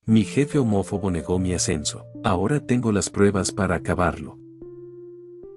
Mi jefe homófobo negó mi ascenso. Ahora tengo las pruebas para acabarlo.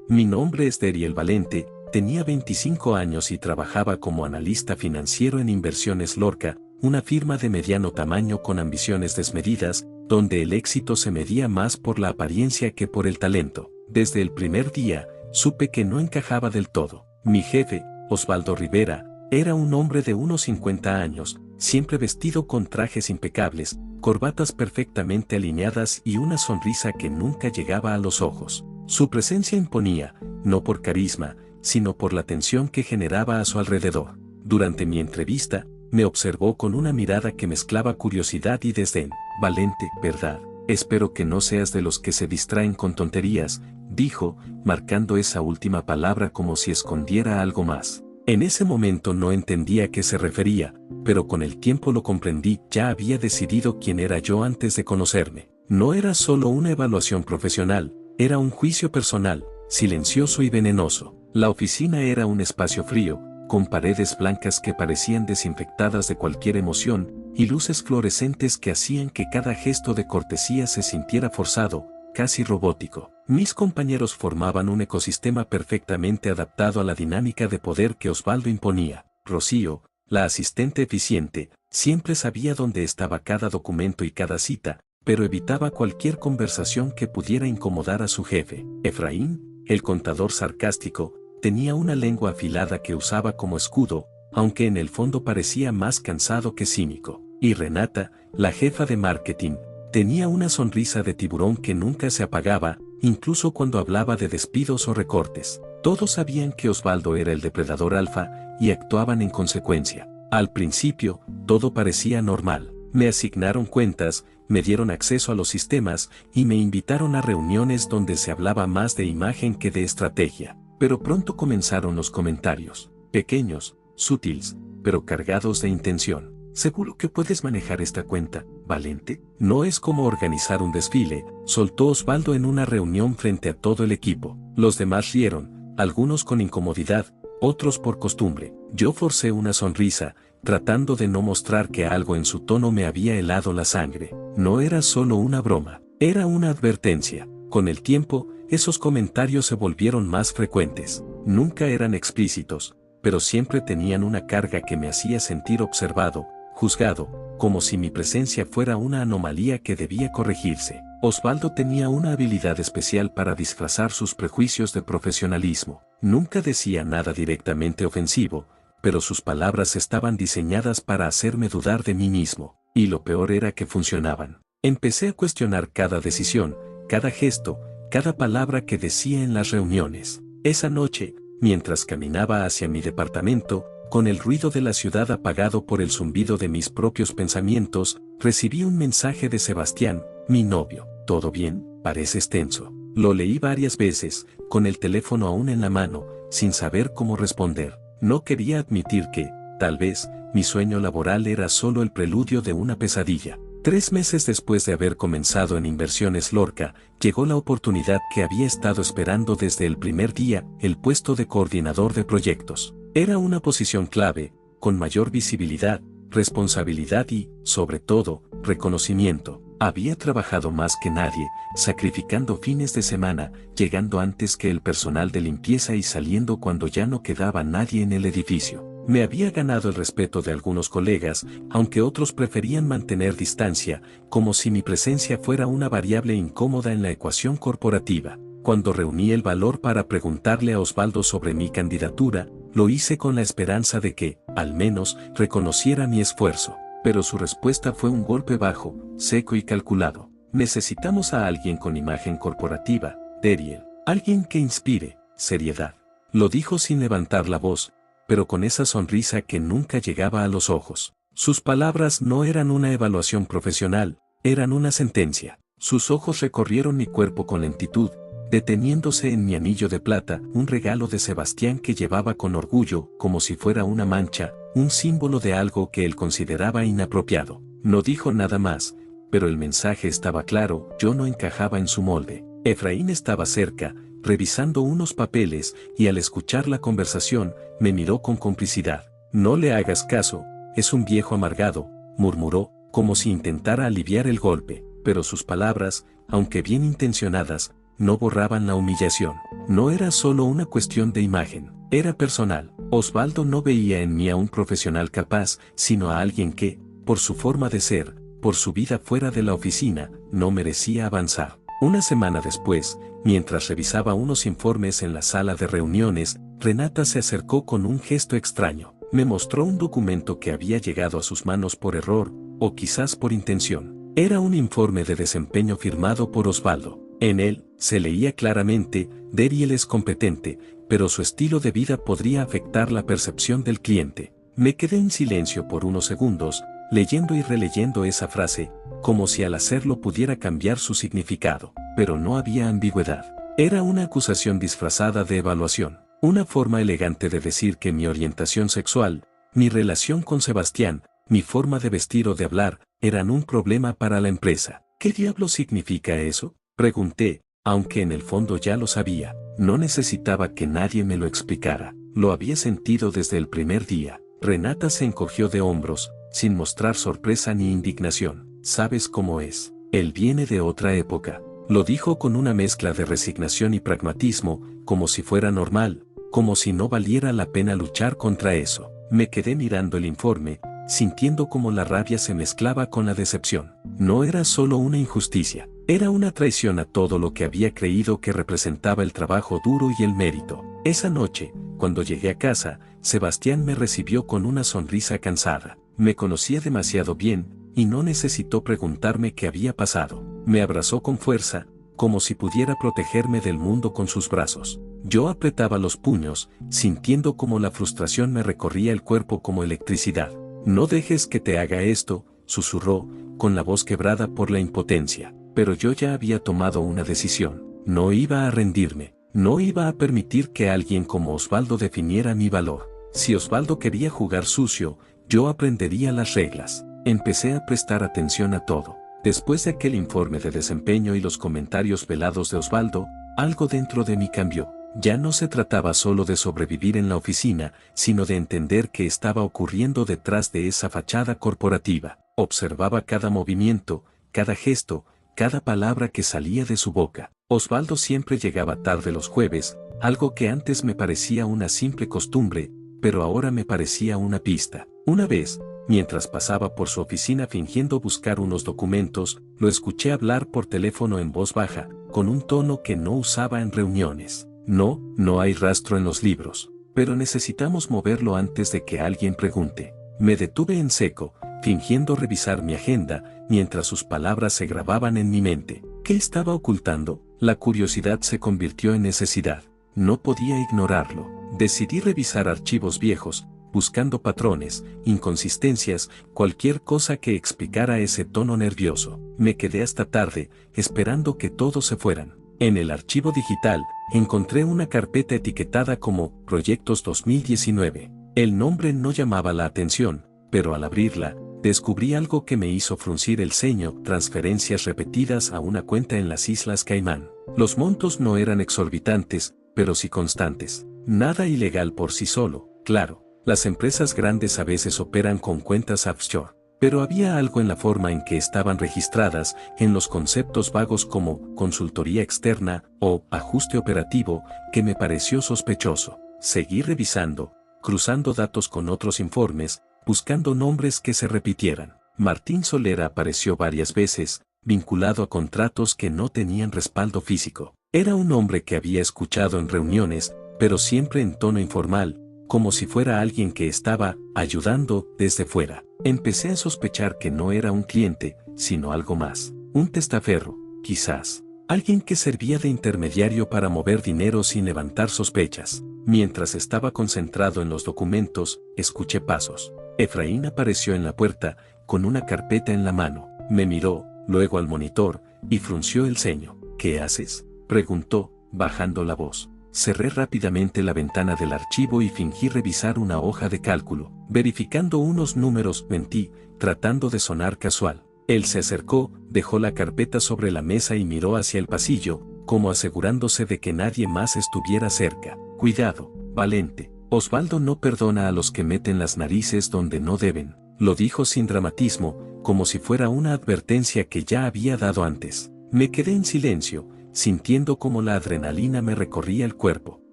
Mi nombre es Deriel Valente, tenía 25 años y trabajaba como analista financiero en Inversiones Lorca, una firma de mediano tamaño con ambiciones desmedidas, donde el éxito se medía más por la apariencia que por el talento. Desde el primer día, supe que no encajaba del todo. Mi jefe, Osvaldo Rivera, era un hombre de unos 50 años, siempre vestido con trajes impecables, corbatas perfectamente alineadas y una sonrisa que nunca llegaba a los ojos. Su presencia imponía, no por carisma, sino por la tensión que generaba a su alrededor. Durante mi entrevista, me observó con una mirada que mezclaba curiosidad y desdén. Valente, ¿verdad? Espero que no seas de los que se distraen con tonterías, dijo, marcando esa última palabra como si escondiera algo más. En ese momento no entendía a qué se refería, pero con el tiempo lo comprendí. Ya había decidido quién era yo antes de conocerme. No era solo una evaluación profesional, era un juicio personal, silencioso y venenoso. La oficina era un espacio frío, con paredes blancas que parecían desinfectadas de cualquier emoción, y luces fluorescentes que hacían que cada gesto de cortesía se sintiera forzado, casi robótico. Mis compañeros formaban un ecosistema perfectamente adaptado a la dinámica de poder que Osvaldo imponía. Rocío, la asistente eficiente, siempre sabía dónde estaba cada documento y cada cita, pero evitaba cualquier conversación que pudiera incomodar a su jefe. Efraín, el contador sarcástico, tenía una lengua afilada que usaba como escudo, aunque en el fondo parecía más cansado que cínico. Y Renata, la jefa de marketing, tenía una sonrisa de tiburón que nunca se apagaba, incluso cuando hablaba de despidos o recortes. Todos sabían que Osvaldo era el depredador alfa y actuaban en consecuencia. Al principio, todo parecía normal. Me asignaron cuentas, me dieron acceso a los sistemas y me invitaron a reuniones donde se hablaba más de imagen que de estrategia. Pero pronto comenzaron los comentarios, pequeños, sutiles, pero cargados de intención. ¿Seguro que puedes manejar esta cuenta, Valente? No es como organizar un desfile, soltó Osvaldo en una reunión frente a todo el equipo. Los demás rieron, algunos con incomodidad, otros por costumbre. Yo forcé una sonrisa, tratando de no mostrar que algo en su tono me había helado la sangre. No era solo una broma, era una advertencia. Con el tiempo, esos comentarios se volvieron más frecuentes. Nunca eran explícitos, pero siempre tenían una carga que me hacía sentir observado, juzgado, como si mi presencia fuera una anomalía que debía corregirse. Osvaldo tenía una habilidad especial para disfrazar sus prejuicios de profesionalismo. Nunca decía nada directamente ofensivo, pero sus palabras estaban diseñadas para hacerme dudar de mí mismo, y lo peor era que funcionaban. Empecé a cuestionar cada decisión, cada gesto, cada palabra que decía en las reuniones. Esa noche, mientras caminaba hacia mi departamento, con el ruido de la ciudad apagado por el zumbido de mis propios pensamientos, recibí un mensaje de Sebastián, mi novio. ¿Todo bien? Pareces tenso. Lo leí varias veces, con el teléfono aún en la mano, sin saber cómo responder. No quería admitir que, tal vez, mi sueño laboral era solo el preludio de una pesadilla. 3 meses después de haber comenzado en Inversiones Lorca, llegó la oportunidad que había estado esperando desde el primer día, el puesto de coordinador de proyectos. Era una posición clave, con mayor visibilidad, responsabilidad y, sobre todo, reconocimiento. Había trabajado más que nadie, sacrificando fines de semana, llegando antes que el personal de limpieza y saliendo cuando ya no quedaba nadie en el edificio. Me había ganado el respeto de algunos colegas, aunque otros preferían mantener distancia, como si mi presencia fuera una variable incómoda en la ecuación corporativa. Cuando reuní el valor para preguntarle a Osvaldo sobre mi candidatura, lo hice con la esperanza de que, al menos, reconociera mi esfuerzo. Pero su respuesta fue un golpe bajo, seco y calculado. Necesitamos a alguien con imagen corporativa, Deriel. Alguien que inspire seriedad. Lo dijo sin levantar la voz, pero con esa sonrisa que nunca llegaba a los ojos. Sus palabras no eran una evaluación profesional, eran una sentencia. Sus ojos recorrieron mi cuerpo con lentitud, deteniéndose en mi anillo de plata, un regalo de Sebastián que llevaba con orgullo, como si fuera una mancha, un símbolo de algo que él consideraba inapropiado. No dijo nada más, pero el mensaje estaba claro, yo no encajaba en su molde. Efraín estaba cerca, revisando unos papeles, y al escuchar la conversación, me miró con complicidad. No le hagas caso, es un viejo amargado, murmuró, como si intentara aliviar el golpe, pero sus palabras, aunque bien intencionadas, no borraban la humillación. No era solo una cuestión de imagen, era personal. Osvaldo no veía en mí a un profesional capaz, sino a alguien que, por su forma de ser, por su vida fuera de la oficina, no merecía avanzar. Una semana después, mientras revisaba unos informes en la sala de reuniones, Renata se acercó con un gesto extraño. Me mostró un documento que había llegado a sus manos por error, o quizás por intención. Era un informe de desempeño firmado por Osvaldo. En él, se leía claramente, Deriel es competente, pero su estilo de vida podría afectar la percepción del cliente. Me quedé en silencio por unos segundos, leyendo y releyendo esa frase, como si al hacerlo pudiera cambiar su significado, pero no había ambigüedad. Era una acusación disfrazada de evaluación, una forma elegante de decir que mi orientación sexual, mi relación con Sebastián, mi forma de vestir o de hablar, eran un problema para la empresa. ¿Qué diablo significa eso?, pregunté, aunque en el fondo ya lo sabía. No necesitaba que nadie me lo explicara, lo había sentido desde el primer día. Renata se encogió de hombros, sin mostrar sorpresa ni indignación. ¿Sabes cómo es? Él viene de otra época. Lo dijo con una mezcla de resignación y pragmatismo, como si fuera normal, como si no valiera la pena luchar contra eso. Me quedé mirando el informe, sintiendo como la rabia se mezclaba con la decepción. No era solo una injusticia, era una traición a todo lo que había creído que representaba el trabajo duro y el mérito. Esa noche, cuando llegué a casa, Sebastián me recibió con una sonrisa cansada. Me conocía demasiado bien, y no necesitó preguntarme qué había pasado. Me abrazó con fuerza, como si pudiera protegerme del mundo con sus brazos. Yo apretaba los puños, sintiendo como la frustración me recorría el cuerpo como electricidad. No dejes que te haga esto, susurró, con la voz quebrada por la impotencia. Pero yo ya había tomado una decisión. No iba a rendirme. No iba a permitir que alguien como Osvaldo definiera mi valor. Si Osvaldo quería jugar sucio, yo aprendería las reglas. Empecé a prestar atención a todo. Después de aquel informe de desempeño y los comentarios velados de Osvaldo, algo dentro de mí cambió. Ya no se trataba solo de sobrevivir en la oficina, sino de entender qué estaba ocurriendo detrás de esa fachada corporativa. Observaba cada movimiento, cada gesto, cada palabra que salía de su boca. Osvaldo siempre llegaba tarde los jueves, algo que antes me parecía una simple costumbre, pero ahora me parecía una pista. Una vez, mientras pasaba por su oficina fingiendo buscar unos documentos, lo escuché hablar por teléfono en voz baja, con un tono que no usaba en reuniones. No hay rastro en los libros, pero necesitamos moverlo antes de que alguien pregunte. Me detuve en seco, fingiendo revisar mi agenda, mientras sus palabras se grababan en mi mente. ¿Qué estaba ocultando? La curiosidad se convirtió en necesidad. No podía ignorarlo. Decidí revisar archivos viejos, buscando patrones, inconsistencias, cualquier cosa que explicara ese tono nervioso. Me quedé hasta tarde, esperando que todos se fueran. En el archivo digital, encontré una carpeta etiquetada como Proyectos 2019. El nombre no llamaba la atención, pero al abrirla, descubrí algo que me hizo fruncir el ceño: transferencias repetidas a una cuenta en las Islas Caimán. Los montos no eran exorbitantes, pero sí constantes. Nada ilegal por sí solo, claro. Las empresas grandes a veces operan con cuentas offshore, pero había algo en la forma en que estaban registradas, en los conceptos vagos como consultoría externa o ajuste operativo, que me pareció sospechoso. Seguí revisando, cruzando datos con otros informes, buscando nombres que se repitieran. Martín Solera apareció varias veces, vinculado a contratos que no tenían respaldo físico. Era un hombre que había escuchado en reuniones, pero siempre en tono informal, como si fuera alguien que estaba ayudando desde fuera. Empecé a sospechar que no era un cliente, sino algo más. Un testaferro, quizás. Alguien que servía de intermediario para mover dinero sin levantar sospechas. Mientras estaba concentrado en los documentos, escuché pasos. Efraín apareció en la puerta, con una carpeta en la mano. Me miró, luego al monitor, y frunció el ceño. ¿Qué haces?, preguntó, bajando la voz. Cerré rápidamente la ventana del archivo y fingí revisar una hoja de cálculo. Verificando unos números, mentí, tratando de sonar casual. Él se acercó, dejó la carpeta sobre la mesa y miró hacia el pasillo, como asegurándose de que nadie más estuviera cerca. Cuidado, Valente. Osvaldo no perdona a los que meten las narices donde no deben. Lo dijo sin dramatismo, como si fuera una advertencia que ya había dado antes. Me quedé en silencio, sintiendo como la adrenalina me recorría el cuerpo.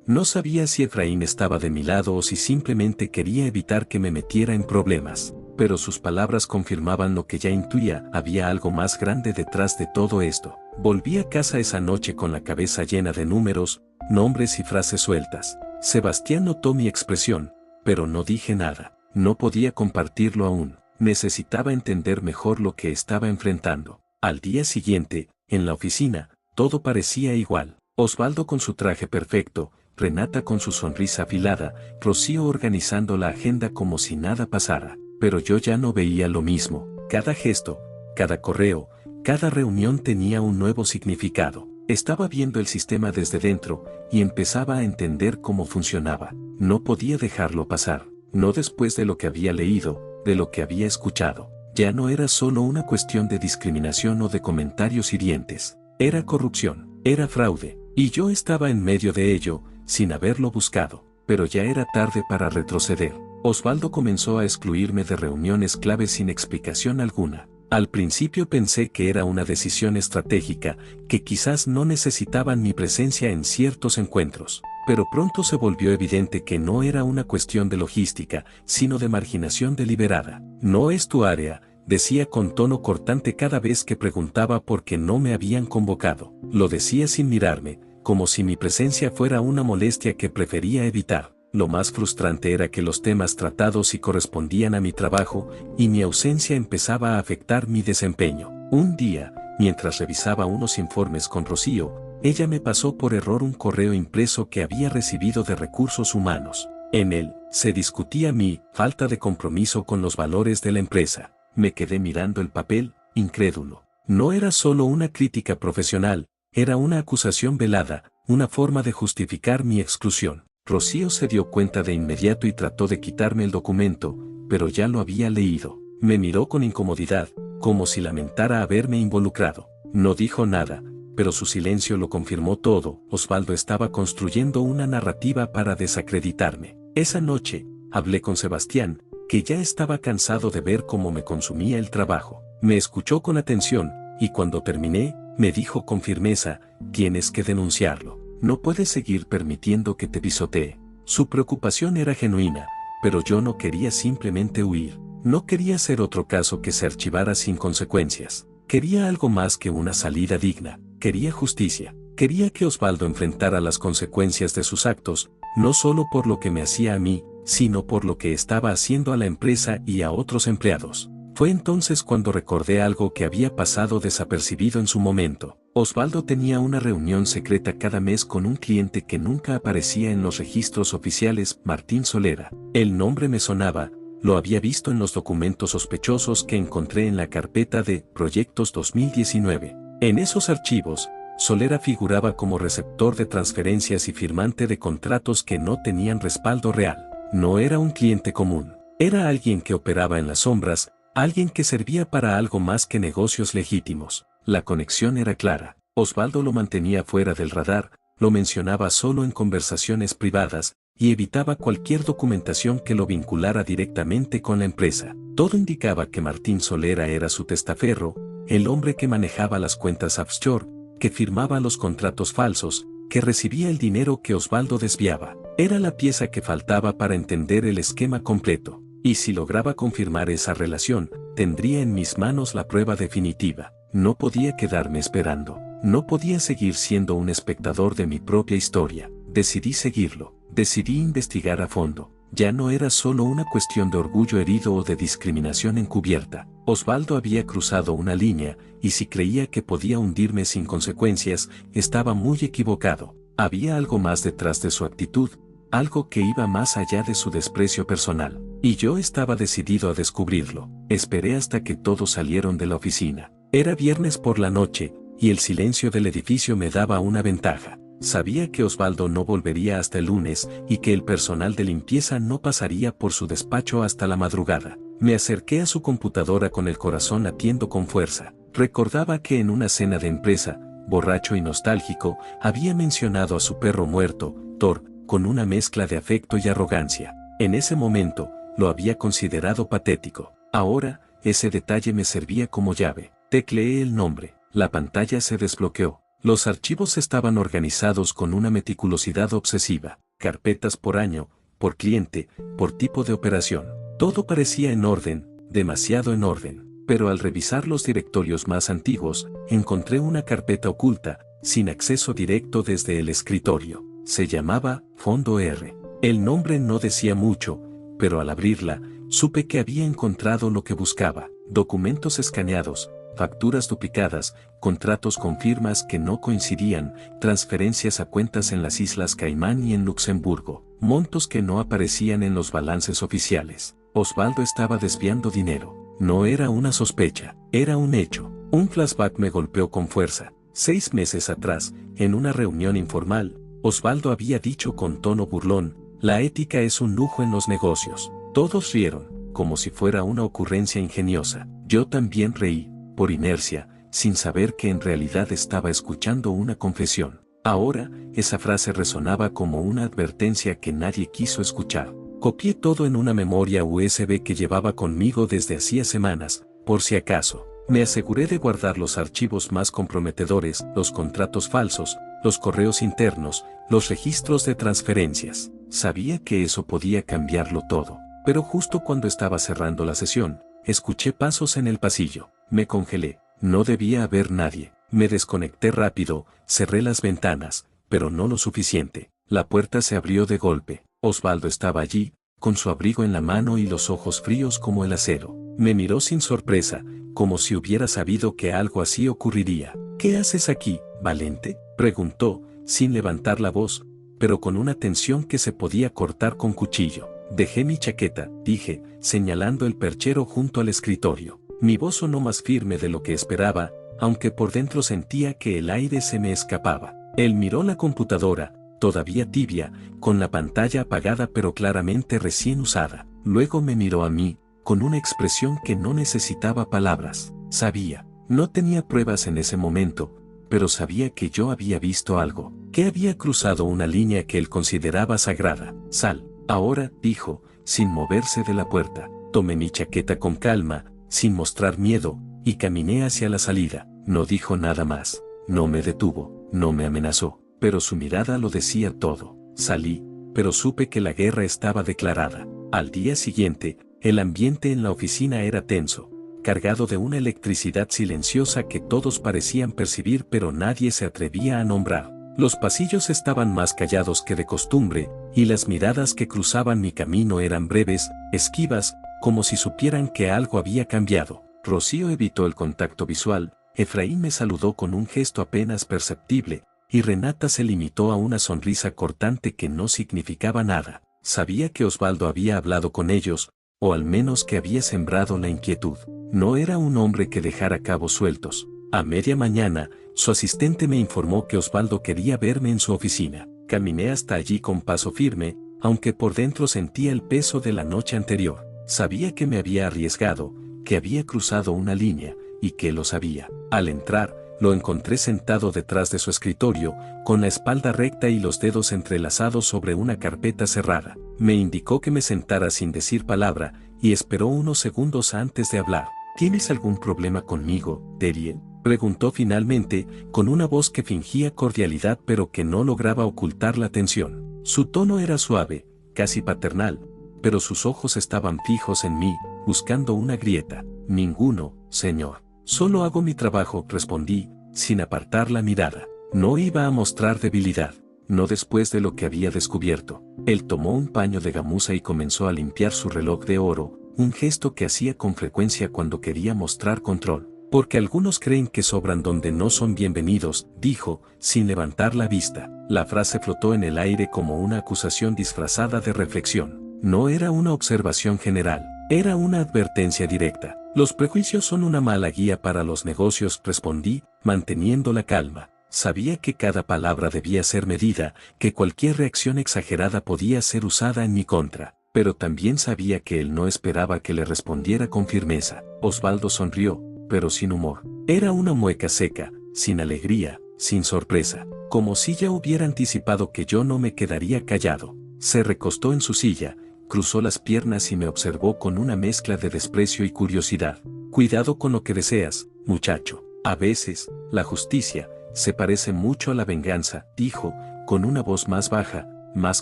No sabía si Efraín estaba de mi lado o si simplemente quería evitar que me metiera en problemas, pero sus palabras confirmaban lo que ya intuía: había algo más grande detrás de todo esto. Volví a casa esa noche con la cabeza llena de números, nombres y frases sueltas. Sebastián notó mi expresión, pero no dije nada. No podía compartirlo aún. Necesitaba entender mejor lo que estaba enfrentando. Al día siguiente, en la oficina, todo parecía igual. Osvaldo con su traje perfecto, Renata con su sonrisa afilada, Rocío organizando la agenda como si nada pasara. Pero yo ya no veía lo mismo. Cada gesto, cada correo, cada reunión tenía un nuevo significado. Estaba viendo el sistema desde dentro y empezaba a entender cómo funcionaba. No podía dejarlo pasar. No después de lo que había leído, de lo que había escuchado. Ya no era solo una cuestión de discriminación o de comentarios hirientes. Era corrupción, era fraude, y yo estaba en medio de ello, sin haberlo buscado. Pero ya era tarde para retroceder. Osvaldo comenzó a excluirme de reuniones claves sin explicación alguna. Al principio pensé que era una decisión estratégica, que quizás no necesitaban mi presencia en ciertos encuentros. Pero pronto se volvió evidente que no era una cuestión de logística, sino de marginación deliberada. No es tu área, decía con tono cortante cada vez que preguntaba por qué no me habían convocado. Lo decía sin mirarme, como si mi presencia fuera una molestia que prefería evitar. Lo más frustrante era que los temas tratados sí correspondían a mi trabajo, y mi ausencia empezaba a afectar mi desempeño. Un día, mientras revisaba unos informes con Rocío, ella me pasó por error un correo impreso que había recibido de Recursos Humanos. En él, se discutía mi falta de compromiso con los valores de la empresa. Me quedé mirando el papel, incrédulo. No era solo una crítica profesional, era una acusación velada, una forma de justificar mi exclusión. Rocío se dio cuenta de inmediato y trató de quitarme el documento, pero ya lo había leído. Me miró con incomodidad, como si lamentara haberme involucrado. No dijo nada, pero su silencio lo confirmó todo. Osvaldo estaba construyendo una narrativa para desacreditarme. Esa noche, hablé con Sebastián, que ya estaba cansado de ver cómo me consumía el trabajo. Me escuchó con atención, y cuando terminé, me dijo con firmeza: tienes que denunciarlo. No puedes seguir permitiendo que te pisotee. Su preocupación era genuina, pero yo no quería simplemente huir. No quería ser otro caso que se archivara sin consecuencias. Quería algo más que una salida digna. Quería justicia. Quería que Osvaldo enfrentara las consecuencias de sus actos, no solo por lo que me hacía a mí, sino por lo que estaba haciendo a la empresa y a otros empleados. Fue entonces cuando recordé algo que había pasado desapercibido en su momento. Osvaldo tenía una reunión secreta cada mes con un cliente que nunca aparecía en los registros oficiales: Martín Solera. El nombre me sonaba, lo había visto en los documentos sospechosos que encontré en la carpeta de Proyectos 2019. En esos archivos, Solera figuraba como receptor de transferencias y firmante de contratos que no tenían respaldo real. No era un cliente común. Era alguien que operaba en las sombras, alguien que servía para algo más que negocios legítimos. La conexión era clara. Osvaldo lo mantenía fuera del radar, lo mencionaba solo en conversaciones privadas, y evitaba cualquier documentación que lo vinculara directamente con la empresa. Todo indicaba que Martín Solera era su testaferro, el hombre que manejaba las cuentas offshore, que firmaba los contratos falsos, que recibía el dinero que Osvaldo desviaba. Era la pieza que faltaba para entender el esquema completo. Y si lograba confirmar esa relación, tendría en mis manos la prueba definitiva. No podía quedarme esperando. No podía seguir siendo un espectador de mi propia historia. Decidí seguirlo. Decidí investigar a fondo. Ya no era solo una cuestión de orgullo herido o de discriminación encubierta. Osvaldo había cruzado una línea, y si creía que podía hundirme sin consecuencias, estaba muy equivocado. Había algo más detrás de su actitud, algo que iba más allá de su desprecio personal. Y yo estaba decidido a descubrirlo. Esperé hasta que todos salieron de la oficina. Era viernes por la noche, y el silencio del edificio me daba una ventaja. Sabía que Osvaldo no volvería hasta el lunes y que el personal de limpieza no pasaría por su despacho hasta la madrugada. Me acerqué a su computadora con el corazón latiendo con fuerza. Recordaba que en una cena de empresa, borracho y nostálgico, había mencionado a su perro muerto, Thor, con una mezcla de afecto y arrogancia. En ese momento, lo había considerado patético. Ahora, ese detalle me servía como llave. Tecleé el nombre, la pantalla se desbloqueó. Los archivos estaban organizados con una meticulosidad obsesiva, carpetas por año, por cliente, por tipo de operación. Todo parecía en orden, demasiado en orden. Pero al revisar los directorios más antiguos, encontré una carpeta oculta, sin acceso directo desde el escritorio. Se llamaba Fondo R. El nombre no decía mucho, pero al abrirla, supe que había encontrado lo que buscaba. Documentos escaneados, facturas duplicadas, contratos con firmas que no coincidían, transferencias a cuentas en las Islas Caimán y en Luxemburgo, montos que no aparecían en los balances oficiales. Osvaldo estaba desviando dinero. No era una sospecha, era un hecho. Un flashback me golpeó con fuerza. 6 meses atrás, en una reunión informal, Osvaldo había dicho con tono burlón, la ética es un lujo en los negocios. Todos rieron, como si fuera una ocurrencia ingeniosa. Yo también reí, por inercia, sin saber que en realidad estaba escuchando una confesión. Ahora, esa frase resonaba como una advertencia que nadie quiso escuchar. Copié todo en una memoria USB que llevaba conmigo desde hacía semanas, por si acaso. Me aseguré de guardar los archivos más comprometedores, los contratos falsos, los correos internos, los registros de transferencias. Sabía que eso podía cambiarlo todo. Pero justo cuando estaba cerrando la sesión, escuché pasos en el pasillo. Me congelé. No debía haber nadie. Me desconecté rápido, cerré las ventanas, pero no lo suficiente. La puerta se abrió de golpe. Osvaldo estaba allí, con su abrigo en la mano y los ojos fríos como el acero. Me miró sin sorpresa, como si hubiera sabido que algo así ocurriría. ¿Qué haces aquí, Valente?, preguntó, sin levantar la voz, pero con una tensión que se podía cortar con cuchillo. Dejé mi chaqueta, dije, señalando el perchero junto al escritorio. Mi voz sonó más firme de lo que esperaba, aunque por dentro sentía que el aire se me escapaba. Él miró la computadora, todavía tibia, con la pantalla apagada pero claramente recién usada. Luego me miró a mí, con una expresión que no necesitaba palabras. Sabía, no tenía pruebas en ese momento, pero sabía que yo había visto algo, que había cruzado una línea que él consideraba sagrada. Sal, ahora, dijo, sin moverse de la puerta. Tomé mi chaqueta con calma, sin mostrar miedo, y caminé hacia la salida. No dijo nada más, no me detuvo, no me amenazó. Pero su mirada lo decía todo. Salí, pero supe que la guerra estaba declarada. Al día siguiente, el ambiente en la oficina era tenso, cargado de una electricidad silenciosa que todos parecían percibir pero nadie se atrevía a nombrar. Los pasillos estaban más callados que de costumbre, y las miradas que cruzaban mi camino eran breves, esquivas, como si supieran que algo había cambiado. Rocío evitó el contacto visual, Efraín me saludó con un gesto apenas perceptible, y Renata se limitó a una sonrisa cortante que no significaba nada. Sabía que Osvaldo había hablado con ellos, o al menos que había sembrado la inquietud. No era un hombre que dejara cabos sueltos. A media mañana, su asistente me informó que Osvaldo quería verme en su oficina. Caminé hasta allí con paso firme, aunque por dentro sentía el peso de la noche anterior. Sabía que me había arriesgado, que había cruzado una línea, y que lo sabía. Al entrar, lo encontré sentado detrás de su escritorio, con la espalda recta y los dedos entrelazados sobre una carpeta cerrada. Me indicó que me sentara sin decir palabra, y esperó unos segundos antes de hablar. ¿Tienes algún problema conmigo, Deriel?, preguntó finalmente, con una voz que fingía cordialidad pero que no lograba ocultar la tensión. Su tono era suave, casi paternal, pero sus ojos estaban fijos en mí, buscando una grieta. Ninguno, señor. Solo hago mi trabajo, respondí, sin apartar la mirada. No iba a mostrar debilidad, no después de lo que había descubierto. Él tomó un paño de gamuza y comenzó a limpiar su reloj de oro, un gesto que hacía con frecuencia cuando quería mostrar control. Porque algunos creen que sobran donde no son bienvenidos, dijo, sin levantar la vista. La frase flotó en el aire como una acusación disfrazada de reflexión. No era una observación general, era una advertencia directa. Los prejuicios son una mala guía para los negocios, respondí, manteniendo la calma. Sabía que cada palabra debía ser medida, que cualquier reacción exagerada podía ser usada en mi contra, pero también sabía que él no esperaba que le respondiera con firmeza. Osvaldo sonrió, pero sin humor. Era una mueca seca, sin alegría, sin sorpresa, como si ya hubiera anticipado que yo no me quedaría callado. Se recostó en su silla, cruzó las piernas y me observó con una mezcla de desprecio y curiosidad. Cuidado con lo que deseas, muchacho. A veces, la justicia se parece mucho a la venganza, dijo, con una voz más baja, más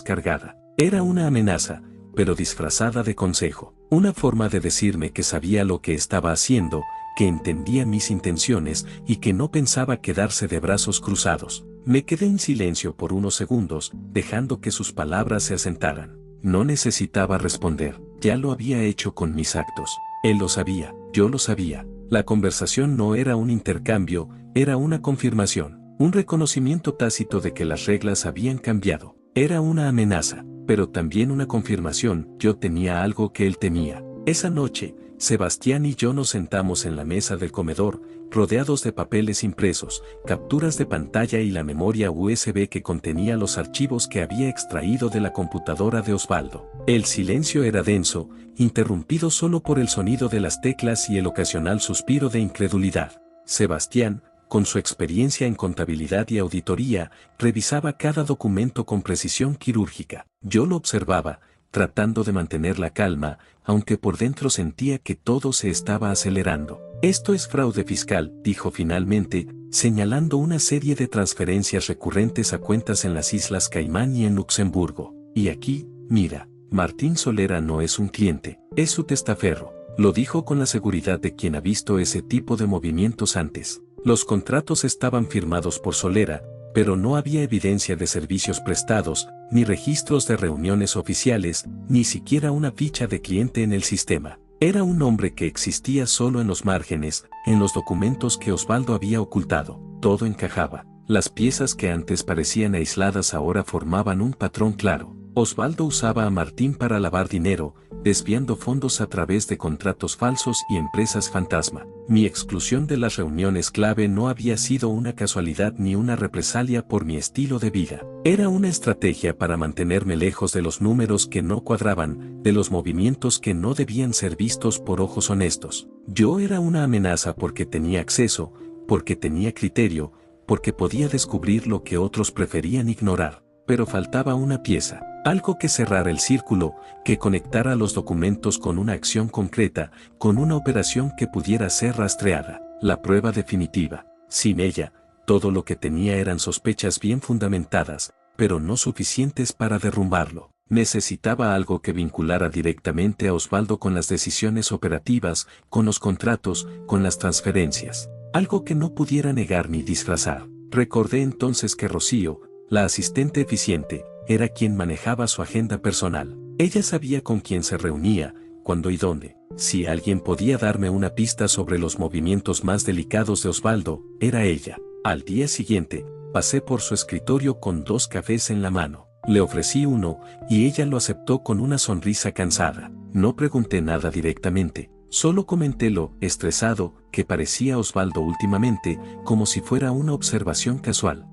cargada. Era una amenaza, pero disfrazada de consejo. Una forma de decirme que sabía lo que estaba haciendo, que entendía mis intenciones y que no pensaba quedarse de brazos cruzados. Me quedé en silencio por unos segundos, dejando que sus palabras se asentaran. No necesitaba responder, ya lo había hecho con mis actos. Él lo sabía, yo lo sabía. La conversación no era un intercambio, era una confirmación, un reconocimiento tácito de que las reglas habían cambiado. Era una amenaza, pero también una confirmación, yo tenía algo que él temía. Esa noche, Sebastián y yo nos sentamos en la mesa del comedor, rodeados de papeles impresos, capturas de pantalla y la memoria USB que contenía los archivos que había extraído de la computadora de Osvaldo. El silencio era denso, interrumpido solo por el sonido de las teclas y el ocasional suspiro de incredulidad. Sebastián, con su experiencia en contabilidad y auditoría, revisaba cada documento con precisión quirúrgica. Yo lo observaba, tratando de mantener la calma, aunque por dentro sentía que todo se estaba acelerando. Esto es fraude fiscal, dijo finalmente, señalando una serie de transferencias recurrentes a cuentas en las Islas Caimán y en Luxemburgo. Y aquí, mira, Martín Solera no es un cliente, es su testaferro. Lo dijo con la seguridad de quien ha visto ese tipo de movimientos antes. Los contratos estaban firmados por Solera, pero no había evidencia de servicios prestados, ni registros de reuniones oficiales, ni siquiera una ficha de cliente en el sistema. Era un nombre que existía solo en los márgenes, en los documentos que Osvaldo había ocultado. Todo encajaba. Las piezas que antes parecían aisladas ahora formaban un patrón claro. Osvaldo usaba a Martín para lavar dinero, desviando fondos a través de contratos falsos y empresas fantasma. Mi exclusión de las reuniones clave no había sido una casualidad ni una represalia por mi estilo de vida. Era una estrategia para mantenerme lejos de los números que no cuadraban, de los movimientos que no debían ser vistos por ojos honestos. Yo era una amenaza porque tenía acceso, porque tenía criterio, porque podía descubrir lo que otros preferían ignorar. Pero faltaba una pieza. Algo que cerrara el círculo, que conectara los documentos con una acción concreta, con una operación que pudiera ser rastreada, la prueba definitiva. Sin ella, todo lo que tenía eran sospechas bien fundamentadas, pero no suficientes para derrumbarlo. Necesitaba algo que vinculara directamente a Osvaldo con las decisiones operativas, con los contratos, con las transferencias. Algo que no pudiera negar ni disfrazar. Recordé entonces que Rocío, la asistente eficiente, era quien manejaba su agenda personal. Ella sabía con quién se reunía, cuándo y dónde. Si alguien podía darme una pista sobre los movimientos más delicados de Osvaldo, era ella. Al día siguiente, pasé por su escritorio con 2 cafés en la mano. Le ofrecí uno, y ella lo aceptó con una sonrisa cansada. No pregunté nada directamente, solo comenté lo estresado que parecía Osvaldo últimamente, como si fuera una observación casual.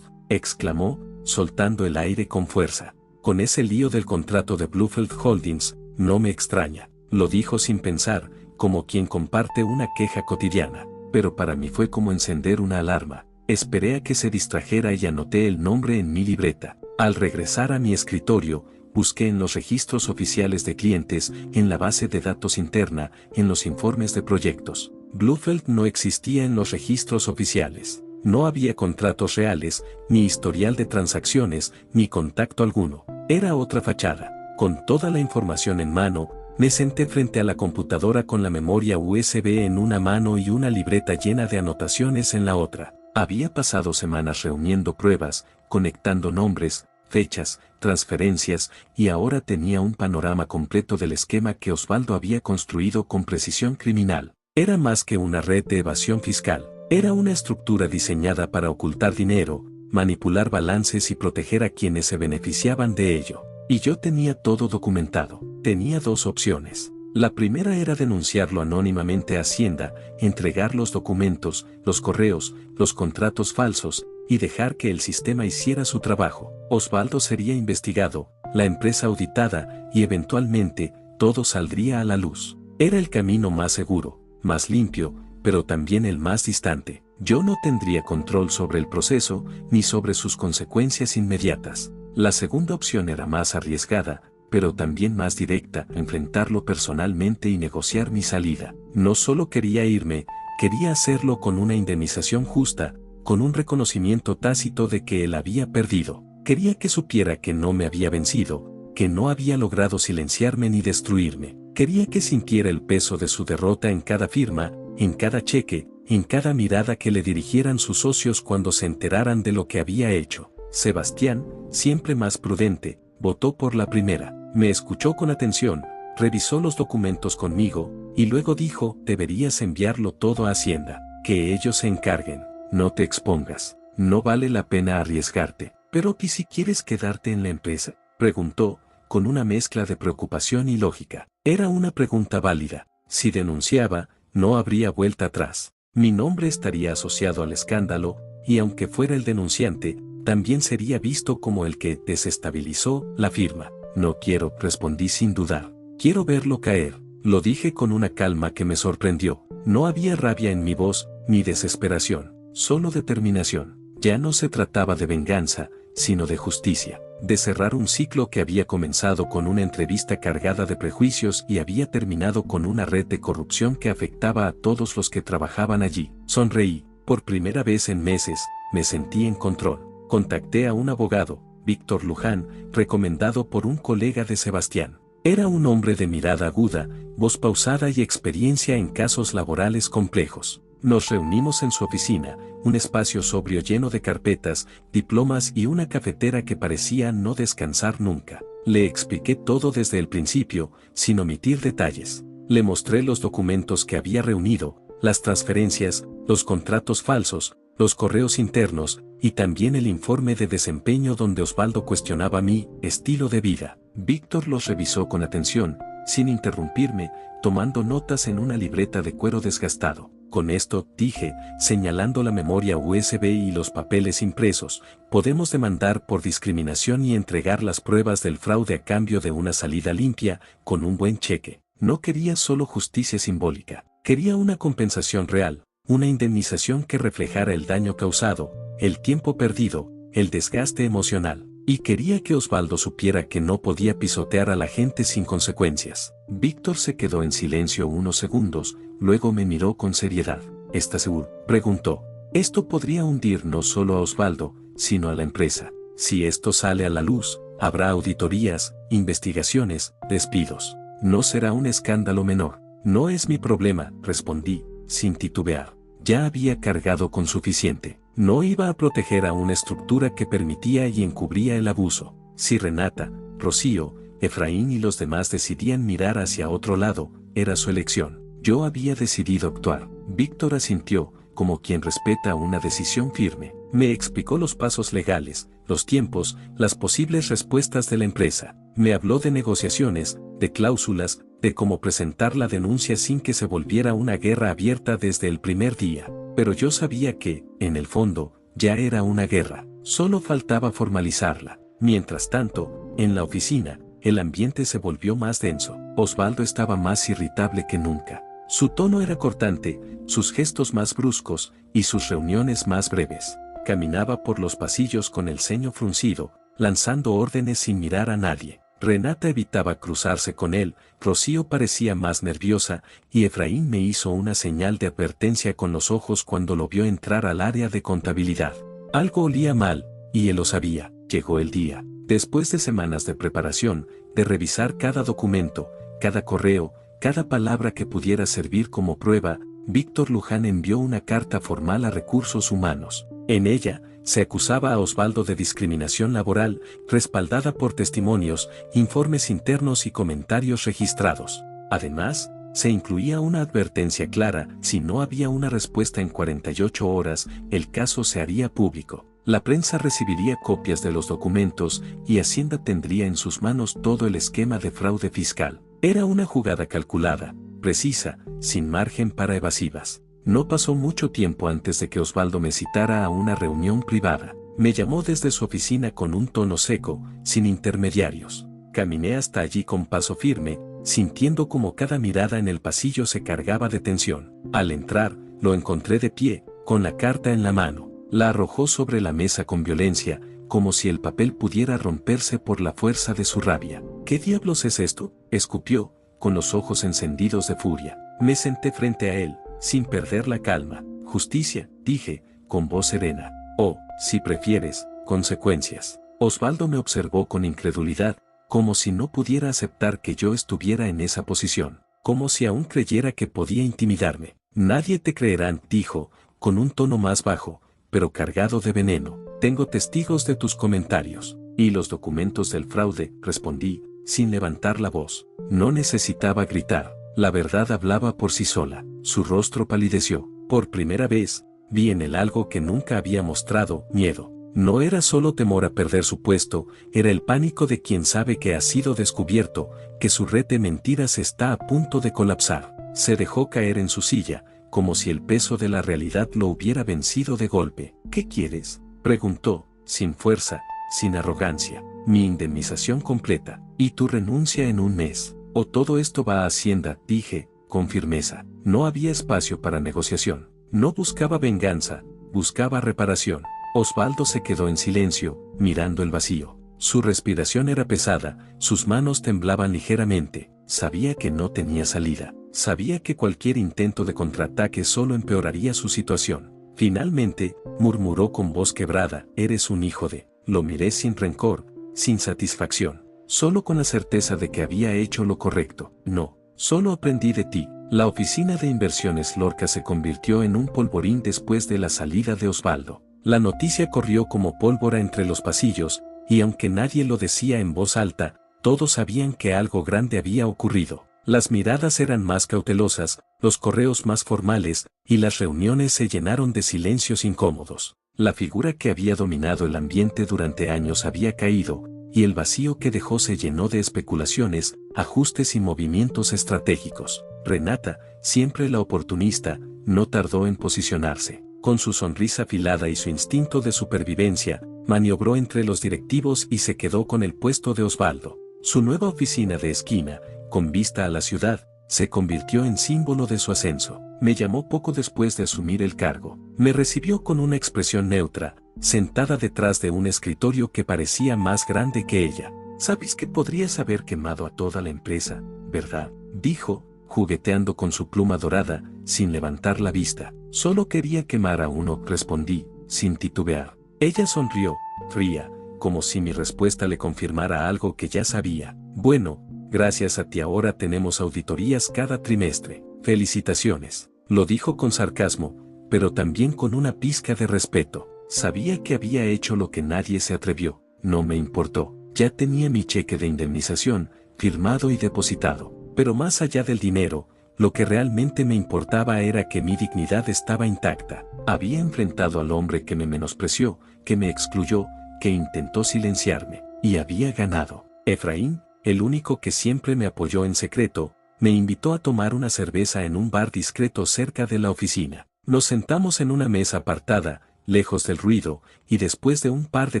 Exclamó, soltando el aire con fuerza. Con ese lío del contrato de Bluefield Holdings, no me extraña. Lo dijo sin pensar, como quien comparte una queja cotidiana. Pero para mí fue como encender una alarma. Esperé a que se distrajera y anoté el nombre en mi libreta. Al regresar a mi escritorio, busqué en los registros oficiales de clientes, en la base de datos interna, en los informes de proyectos. Bluefield no existía en los registros oficiales. No había contratos reales, ni historial de transacciones, ni contacto alguno. Era otra fachada. Con toda la información en mano, me senté frente a la computadora con la memoria USB en una mano y una libreta llena de anotaciones en la otra. Había pasado semanas reuniendo pruebas, conectando nombres, fechas, transferencias, y ahora tenía un panorama completo del esquema que Osvaldo había construido con precisión criminal. Era más que una red de evasión fiscal. Era una estructura diseñada para ocultar dinero, manipular balances y proteger a quienes se beneficiaban de ello. Y yo tenía todo documentado. Tenía 2 opciones. La primera era denunciarlo anónimamente a Hacienda, entregar los documentos, los correos, los contratos falsos, y dejar que el sistema hiciera su trabajo. Osvaldo sería investigado, la empresa auditada, y eventualmente, todo saldría a la luz. Era el camino más seguro, más limpio, pero también el más distante. Yo no tendría control sobre el proceso, ni sobre sus consecuencias inmediatas. La segunda opción era más arriesgada, pero también más directa, enfrentarlo personalmente y negociar mi salida. No solo quería irme, quería hacerlo con una indemnización justa, con un reconocimiento tácito de que él había perdido. Quería que supiera que no me había vencido, que no había logrado silenciarme ni destruirme. Quería que sintiera el peso de su derrota en cada firma, en cada cheque, en cada mirada que le dirigieran sus socios cuando se enteraran de lo que había hecho. Sebastián, siempre más prudente, votó por la primera. Me escuchó con atención, revisó los documentos conmigo, y luego dijo: deberías enviarlo todo a Hacienda, que ellos se encarguen, no te expongas, no vale la pena arriesgarte. ¿Pero y si quieres quedarte en la empresa?, preguntó, con una mezcla de preocupación y lógica. Era una pregunta válida. Si denunciaba, no habría vuelta atrás. Mi nombre estaría asociado al escándalo, y aunque fuera el denunciante, también sería visto como el que desestabilizó la firma. No quiero, respondí sin dudar. Quiero verlo caer. Lo dije con una calma que me sorprendió. No había rabia en mi voz, ni desesperación, solo determinación. Ya no se trataba de venganza, sino de justicia, de cerrar un ciclo que había comenzado con una entrevista cargada de prejuicios y había terminado con una red de corrupción que afectaba a todos los que trabajaban allí. Sonreí. Por primera vez en meses, me sentí en control. Contacté a un abogado, Víctor Luján, recomendado por un colega de Sebastián. Era un hombre de mirada aguda, voz pausada y experiencia en casos laborales complejos. Nos reunimos en su oficina, un espacio sobrio lleno de carpetas, diplomas y una cafetera que parecía no descansar nunca. Le expliqué todo desde el principio, sin omitir detalles. Le mostré los documentos que había reunido, las transferencias, los contratos falsos, los correos internos, y también el informe de desempeño donde Osvaldo cuestionaba mi estilo de vida. Víctor los revisó con atención, sin interrumpirme, tomando notas en una libreta de cuero desgastado. Con esto, dije, señalando la memoria USB y los papeles impresos, podemos demandar por discriminación y entregar las pruebas del fraude a cambio de una salida limpia, con un buen cheque. No quería solo justicia simbólica, quería una compensación real, una indemnización que reflejara el daño causado, el tiempo perdido, el desgaste emocional. Y quería que Osvaldo supiera que no podía pisotear a la gente sin consecuencias. Víctor se quedó en silencio unos segundos, luego me miró con seriedad. ¿Estás seguro?, preguntó. Esto podría hundir no solo a Osvaldo, sino a la empresa. Si esto sale a la luz, habrá auditorías, investigaciones, despidos. No será un escándalo menor. No es mi problema, respondí, sin titubear. Ya había cargado con suficiente. No iba a proteger a una estructura que permitía y encubría el abuso. Si Renata, Rocío, Efraín y los demás decidían mirar hacia otro lado, era su elección. Yo había decidido actuar. Víctor asintió, como quien respeta una decisión firme. Me explicó los pasos legales, los tiempos, las posibles respuestas de la empresa. Me habló de negociaciones, de cláusulas, de cómo presentar la denuncia sin que se volviera una guerra abierta desde el primer día. Pero yo sabía que, en el fondo, ya era una guerra. Solo faltaba formalizarla. Mientras tanto, en la oficina, el ambiente se volvió más denso. Osvaldo estaba más irritable que nunca. Su tono era cortante, sus gestos más bruscos, y sus reuniones más breves. Caminaba por los pasillos con el ceño fruncido, lanzando órdenes sin mirar a nadie. Renata evitaba cruzarse con él, Rocío parecía más nerviosa, y Efraín me hizo una señal de advertencia con los ojos cuando lo vio entrar al área de contabilidad. Algo olía mal, y él lo sabía. Llegó el día. Después de semanas de preparación, de revisar cada documento, cada correo, cada palabra que pudiera servir como prueba, Víctor Luján envió una carta formal a Recursos Humanos. En ella, se acusaba a Osvaldo de discriminación laboral, respaldada por testimonios, informes internos y comentarios registrados. Además, se incluía una advertencia clara: si no había una respuesta en 48 horas, el caso se haría público. La prensa recibiría copias de los documentos y Hacienda tendría en sus manos todo el esquema de fraude fiscal. Era una jugada calculada, precisa, sin margen para evasivas. No pasó mucho tiempo antes de que Osvaldo me citara a una reunión privada. Me llamó desde su oficina con un tono seco, sin intermediarios. Caminé hasta allí con paso firme, sintiendo como cada mirada en el pasillo se cargaba de tensión. Al entrar, lo encontré de pie, con la carta en la mano. La arrojó sobre la mesa con violencia, como si el papel pudiera romperse por la fuerza de su rabia. ¿Qué diablos es esto?, escupió, con los ojos encendidos de furia. Me senté frente a él, sin perder la calma. Justicia, dije, con voz serena. O, si prefieres, consecuencias. Osvaldo me observó con incredulidad, como si no pudiera aceptar que yo estuviera en esa posición, como si aún creyera que podía intimidarme. Nadie te creerá, dijo, con un tono más bajo, pero cargado de veneno. Tengo testigos de tus comentarios. ¿Y los documentos del fraude?, respondí, sin levantar la voz. No necesitaba gritar. La verdad hablaba por sí sola. Su rostro palideció. Por primera vez, vi en él algo que nunca había mostrado: miedo. No era solo temor a perder su puesto, era el pánico de quien sabe que ha sido descubierto, que su red de mentiras está a punto de colapsar. Se dejó caer en su silla, como si el peso de la realidad lo hubiera vencido de golpe. ¿Qué quieres?, preguntó, sin fuerza, sin arrogancia. Mi indemnización completa, y tu renuncia en un mes. O todo esto va a Hacienda, dije, con firmeza. No había espacio para negociación. No buscaba venganza, buscaba reparación. Osvaldo se quedó en silencio, mirando el vacío. Su respiración era pesada, sus manos temblaban ligeramente. Sabía que no tenía salida. Sabía que cualquier intento de contraataque solo empeoraría su situación. Finalmente, murmuró con voz quebrada: eres un hijo de... Lo miré sin rencor, sin satisfacción, solo con la certeza de que había hecho lo correcto. No, solo aprendí de ti. La oficina de inversiones Lorca se convirtió en un polvorín después de la salida de Osvaldo. La noticia corrió como pólvora entre los pasillos, y aunque nadie lo decía en voz alta, todos sabían que algo grande había ocurrido. Las miradas eran más cautelosas, los correos más formales, y las reuniones se llenaron de silencios incómodos. La figura que había dominado el ambiente durante años había caído, y el vacío que dejó se llenó de especulaciones, ajustes y movimientos estratégicos. Renata, siempre la oportunista, no tardó en posicionarse. Con su sonrisa afilada y su instinto de supervivencia, maniobró entre los directivos y se quedó con el puesto de Osvaldo. Su nueva oficina de esquina, con vista a la ciudad, se convirtió en símbolo de su ascenso. Me llamó poco después de asumir el cargo. Me recibió con una expresión neutra, sentada detrás de un escritorio que parecía más grande que ella. «Sabes que podrías haber quemado a toda la empresa, ¿verdad?», dijo, jugueteando con su pluma dorada, sin levantar la vista. «Solo quería quemar a uno», respondí, sin titubear. Ella sonrió, fría, como si mi respuesta le confirmara algo que ya sabía. «Bueno, gracias a ti ahora tenemos auditorías cada trimestre. Felicitaciones», lo dijo con sarcasmo, pero también con una pizca de respeto. Sabía que había hecho lo que nadie se atrevió. No me importó. Ya tenía mi cheque de indemnización, firmado y depositado. Pero más allá del dinero, lo que realmente me importaba era que mi dignidad estaba intacta. Había enfrentado al hombre que me menospreció, que me excluyó, que intentó silenciarme, y había ganado. Efraín, el único que siempre me apoyó en secreto, me invitó a tomar una cerveza en un bar discreto cerca de la oficina. Nos sentamos en una mesa apartada, lejos del ruido, y después de un par de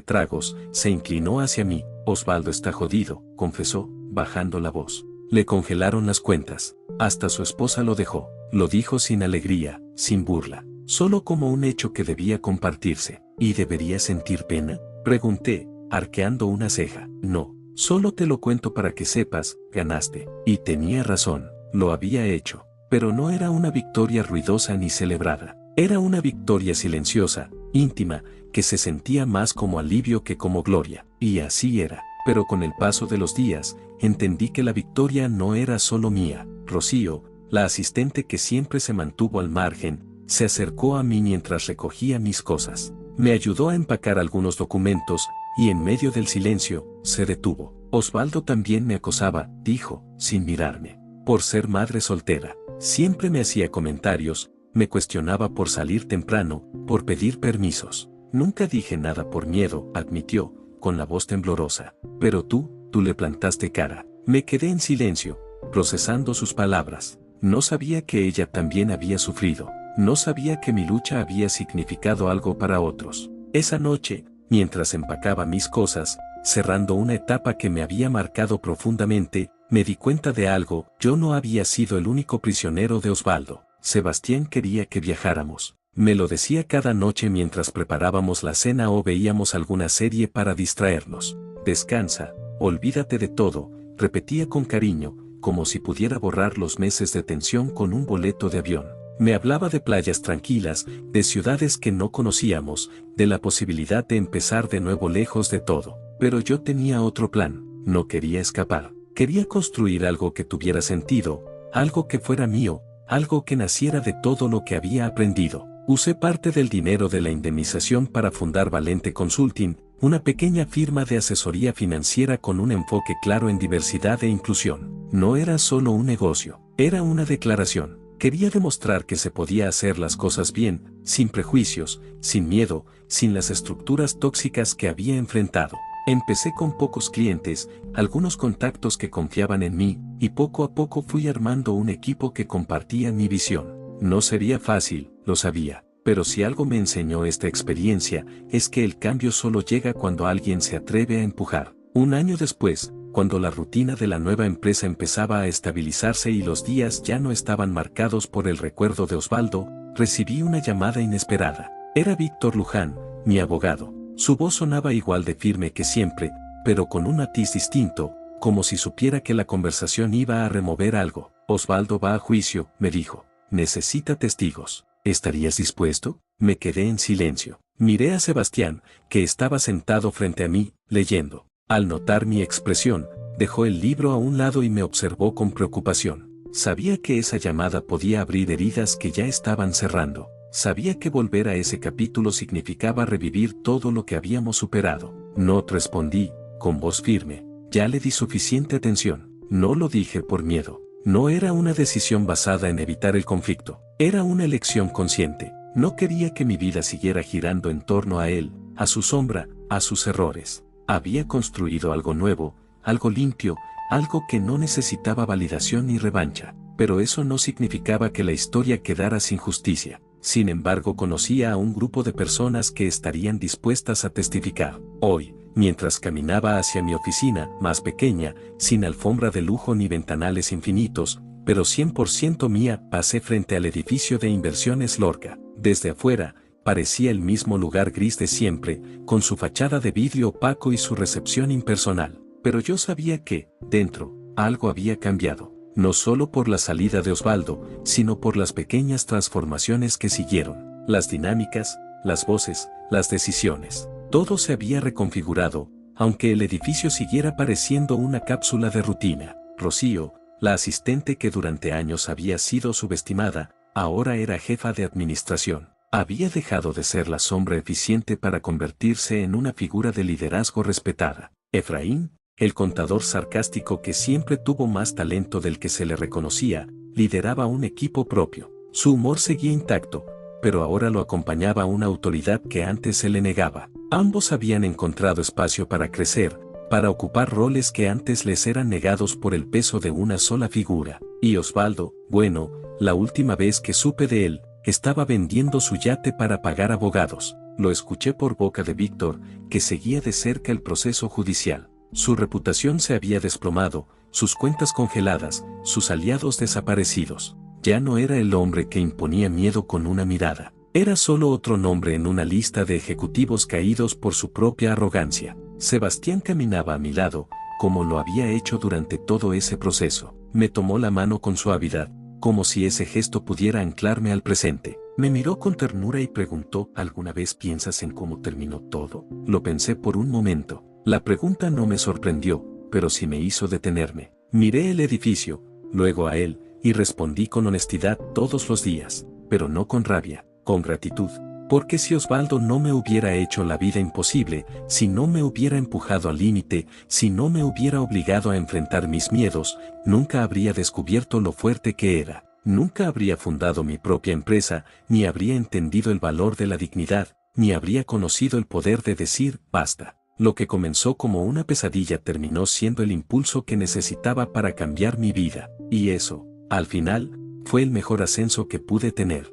tragos, se inclinó hacia mí. «Osvaldo está jodido», confesó, bajando la voz. Le congelaron las cuentas. Hasta su esposa lo dejó. Lo dijo sin alegría, sin burla, solo como un hecho que debía compartirse. ¿Y debería sentir pena?, pregunté, arqueando una ceja. «No. Solo te lo cuento para que sepas, ganaste». Y tenía razón, lo había hecho. Pero no era una victoria ruidosa ni celebrada. Era una victoria silenciosa, íntima, que se sentía más como alivio que como gloria. Y así era. Pero con el paso de los días, entendí que la victoria no era solo mía. Rocío, la asistente que siempre se mantuvo al margen, se acercó a mí mientras recogía mis cosas. Me ayudó a empacar algunos documentos, y en medio del silencio, se detuvo. «Osvaldo también me acosaba», dijo, sin mirarme. «Por ser madre soltera. Siempre me hacía comentarios, me cuestionaba por salir temprano, por pedir permisos. Nunca dije nada por miedo», admitió, con la voz temblorosa. «Pero tú le plantaste cara». Me quedé en silencio, procesando sus palabras. No sabía que ella también había sufrido. No sabía que mi lucha había significado algo para otros. Esa noche, mientras empacaba mis cosas, cerrando una etapa que me había marcado profundamente, me di cuenta de algo. Yo no había sido el único prisionero de Osvaldo. Sebastián quería que viajáramos. Me lo decía cada noche mientras preparábamos la cena o veíamos alguna serie para distraernos. «Descansa, olvídate de todo», repetía con cariño, como si pudiera borrar los meses de tensión con un boleto de avión. Me hablaba de playas tranquilas, de ciudades que no conocíamos, de la posibilidad de empezar de nuevo lejos de todo. Pero yo tenía otro plan, no quería escapar. Quería construir algo que tuviera sentido, algo que fuera mío, algo que naciera de todo lo que había aprendido. Usé parte del dinero de la indemnización para fundar Valente Consulting, una pequeña firma de asesoría financiera con un enfoque claro en diversidad e inclusión. No era solo un negocio, era una declaración. Quería demostrar que se podía hacer las cosas bien, sin prejuicios, sin miedo, sin las estructuras tóxicas que había enfrentado. Empecé con pocos clientes, algunos contactos que confiaban en mí, y poco a poco fui armando un equipo que compartía mi visión. No sería fácil, lo sabía, pero si algo me enseñó esta experiencia, es que el cambio solo llega cuando alguien se atreve a empujar. Un año después, cuando la rutina de la nueva empresa empezaba a estabilizarse y los días ya no estaban marcados por el recuerdo de Osvaldo, recibí una llamada inesperada. Era Víctor Luján, mi abogado. Su voz sonaba igual de firme que siempre, pero con un matiz distinto, como si supiera que la conversación iba a remover algo. Osvaldo va a juicio, me dijo. Necesita testigos. ¿Estarías dispuesto? Me quedé en silencio. Miré a Sebastián, que estaba sentado frente a mí, leyendo. Al notar mi expresión, dejó el libro a un lado y me observó con preocupación. Sabía que esa llamada podía abrir heridas que ya estaban cerrando. Sabía que volver a ese capítulo significaba revivir todo lo que habíamos superado. No respondí, con voz firme. Ya le di suficiente atención. No lo dije por miedo. No era una decisión basada en evitar el conflicto. Era una elección consciente. No quería que mi vida siguiera girando en torno a él, a su sombra, a sus errores. Había construido algo nuevo, algo limpio, algo que no necesitaba validación ni revancha. Pero eso no significaba que la historia quedara sin justicia. Sin embargo, conocía a un grupo de personas que estarían dispuestas a testificar. Hoy, mientras caminaba hacia mi oficina, más pequeña, sin alfombra de lujo ni ventanales infinitos, pero 100% mía, pasé frente al edificio de inversiones Lorca. Desde afuera, parecía el mismo lugar gris de siempre, con su fachada de vidrio opaco y su recepción impersonal. Pero yo sabía que, dentro, algo había cambiado. No solo por la salida de Osvaldo, sino por las pequeñas transformaciones que siguieron. Las dinámicas, las voces, las decisiones. Todo se había reconfigurado, aunque el edificio siguiera pareciendo una cápsula de rutina. Rocío, la asistente que durante años había sido subestimada, ahora era jefa de administración. Había dejado de ser la sombra eficiente para convertirse en una figura de liderazgo respetada. Efraín, el contador sarcástico que siempre tuvo más talento del que se le reconocía, lideraba un equipo propio. Su humor seguía intacto, pero ahora lo acompañaba una autoridad que antes se le negaba. Ambos habían encontrado espacio para crecer, para ocupar roles que antes les eran negados por el peso de una sola figura. Y Osvaldo, bueno, la última vez que supe de él, estaba vendiendo su yate para pagar abogados. Lo escuché por boca de Víctor, que seguía de cerca el proceso judicial. Su reputación se había desplomado, sus cuentas congeladas, sus aliados desaparecidos. Ya no era el hombre que imponía miedo con una mirada. Era solo otro nombre en una lista de ejecutivos caídos por su propia arrogancia. Sebastián caminaba a mi lado, como lo había hecho durante todo ese proceso. Me tomó la mano con suavidad, como si ese gesto pudiera anclarme al presente. Me miró con ternura y preguntó, ¿alguna vez piensas en cómo terminó todo? Lo pensé por un momento. La pregunta no me sorprendió, pero sí me hizo detenerme. Miré el edificio, luego a él, y respondí con honestidad todos los días, pero no con rabia, con gratitud. Porque si Osvaldo no me hubiera hecho la vida imposible, si no me hubiera empujado al límite, si no me hubiera obligado a enfrentar mis miedos, nunca habría descubierto lo fuerte que era. Nunca habría fundado mi propia empresa, ni habría entendido el valor de la dignidad, ni habría conocido el poder de decir, basta. Lo que comenzó como una pesadilla terminó siendo el impulso que necesitaba para cambiar mi vida. Y eso, al final, fue el mejor ascenso que pude tener.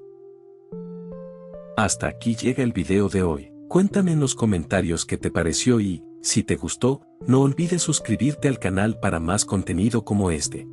Hasta aquí llega el video de hoy. Cuéntame en los comentarios qué te pareció y, si te gustó, no olvides suscribirte al canal para más contenido como este.